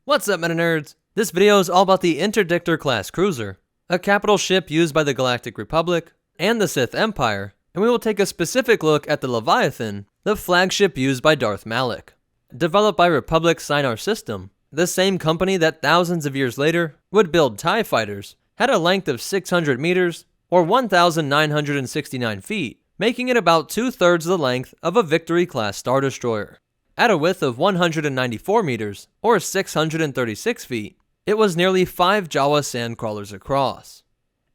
What's up, Meta Nerds? This video is all about the Interdictor-class Cruiser, a capital ship used by the Galactic Republic and the Sith Empire, and we will take a specific look at the Leviathan, the flagship used by Darth Malak. Developed by Republic Sinar System, the same company that thousands of years later would build TIE fighters, had a length of 600 meters, or 1,969 feet, making it about 2/3 the length of a Victory-class Star Destroyer. At a width of 194 meters, or 636 feet, it was nearly 5 Jawa sandcrawlers across.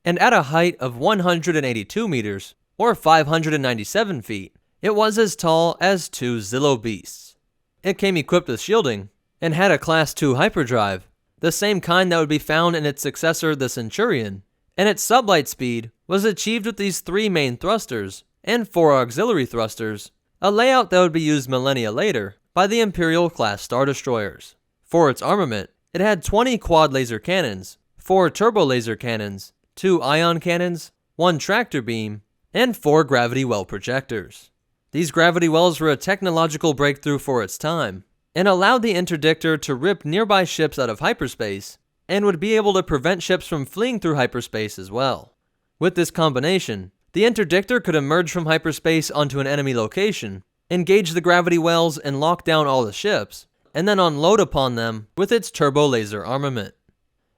And at a height of 182 meters, or 597 feet, it was as tall as 2 Zillo beasts. It came equipped with shielding, and had a Class 2 hyperdrive, the same kind that would be found in its successor, the Centurion, and its sublight speed was achieved with these 3 main thrusters and 4 auxiliary thrusters, a layout that would be used millennia later by the Imperial-class Star Destroyers. For its armament, it had 20 quad laser cannons, 4 turbo laser cannons, 2 ion cannons, 1 tractor beam, and 4 gravity well projectors. These gravity wells were a technological breakthrough for its time, and allowed the interdictor to rip nearby ships out of hyperspace, and would be able to prevent ships from fleeing through hyperspace as well. With this combination, the interdictor could emerge from hyperspace onto an enemy location, engage the gravity wells and lock down all the ships, and then unload upon them with its turbo laser armament.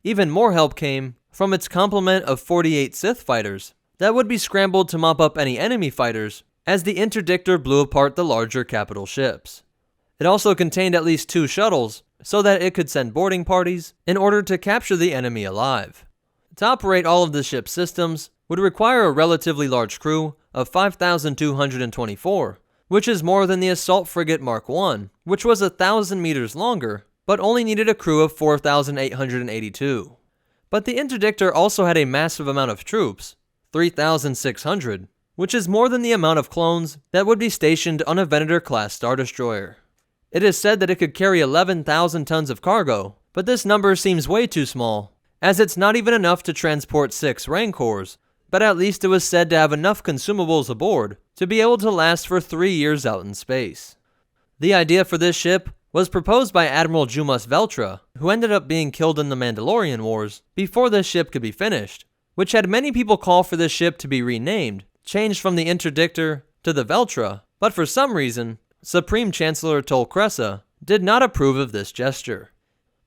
Even more help came from its complement of 48 Sith fighters that would be scrambled to mop up any enemy fighters as the interdictor blew apart the larger capital ships. It also contained at least 2 shuttles so that it could send boarding parties in order to capture the enemy alive. To operate all of the ship's systems would require a relatively large crew of 5,224, which is more than the assault frigate Mark I, which was 1,000 meters longer, but only needed a crew of 4,882. But the interdictor also had a massive amount of troops, 3,600, which is more than the amount of clones that would be stationed on a Venator-class Star Destroyer. It is said that it could carry 11,000 tons of cargo, but this number seems way too small, as it's not even enough to transport 6 Rancors, but at least it was said to have enough consumables aboard to be able to last for 3 years out in space. The idea for this ship was proposed by Admiral Jumas Veltra, who ended up being killed in the Mandalorian Wars before this ship could be finished, which had many people call for this ship to be renamed, changed from the Interdictor to the Veltra, but for some reason, Supreme Chancellor Tol Kressa did not approve of this gesture.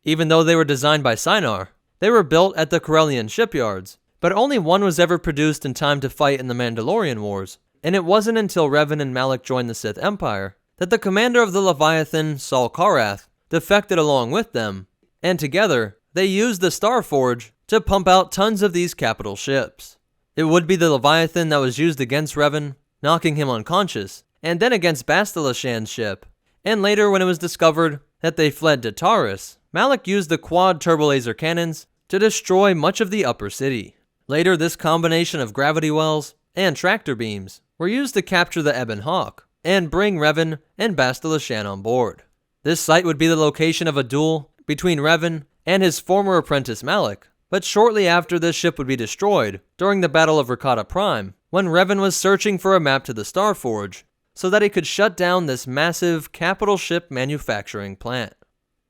Even though they were designed by Sinar, they were built at the Corellian shipyards, but only one was ever produced in time to fight in the Mandalorian Wars, and it wasn't until Revan and Malak joined the Sith Empire that the commander of the Leviathan, Saul Karath, defected along with them, and together, they used the Star Forge to pump out tons of these capital ships. It would be the Leviathan that was used against Revan, knocking him unconscious, and then against Bastila Shan's ship, and later when it was discovered that they fled to Taris, Malak used the quad turbolaser cannons to destroy much of the upper city. Later, this combination of gravity wells and tractor beams were used to capture the Ebon Hawk and bring Revan and Bastila Shan on board. This site would be the location of a duel between Revan and his former apprentice Malak, but shortly after this ship would be destroyed during the Battle of Rakata Prime, when Revan was searching for a map to the Star Forge so that he could shut down this massive capital ship manufacturing plant.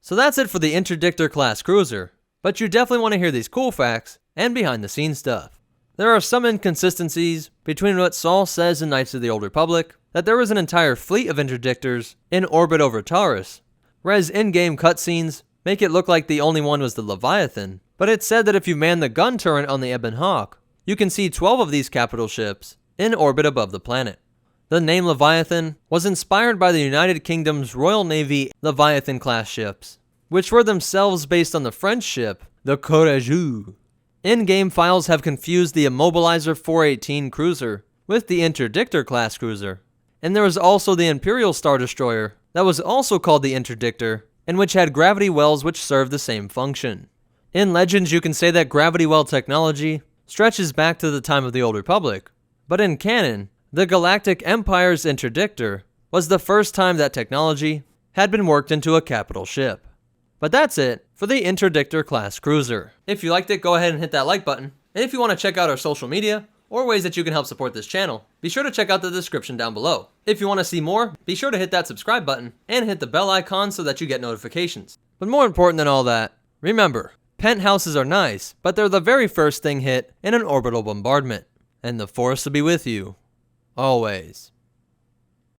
So that's it for the Interdictor-class Cruiser, but you definitely want to hear these cool facts and behind-the-scenes stuff. There are some inconsistencies between what Saul says in Knights of the Old Republic, that there was an entire fleet of interdictors in orbit over Taris, whereas in-game cutscenes make it look like the only one was the Leviathan, but it's said that if you man the gun turret on the Ebon Hawk, you can see 12 of these capital ships in orbit above the planet. The name Leviathan was inspired by the United Kingdom's Royal Navy Leviathan-class ships, which were themselves based on the French ship, the Courageux. In-game files have confused the Immobilizer 418 cruiser with the Interdictor-class Cruiser, and there was also the Imperial Star Destroyer that was also called the Interdictor, and which had gravity wells which served the same function. In Legends, you can say that gravity well technology stretches back to the time of the Old Republic, but in canon, the Galactic Empire's Interdictor was the first time that technology had been worked into a capital ship. But that's it for the Interdictor-class Cruiser. If you liked it, go ahead and hit that like button. And if you want to check out our social media, or ways that you can help support this channel, be sure to check out the description down below. If you want to see more, be sure to hit that subscribe button, and hit the bell icon so that you get notifications. But more important than all that, remember, penthouses are nice, but they're the very first thing hit in an orbital bombardment. And the Force will be with you, always.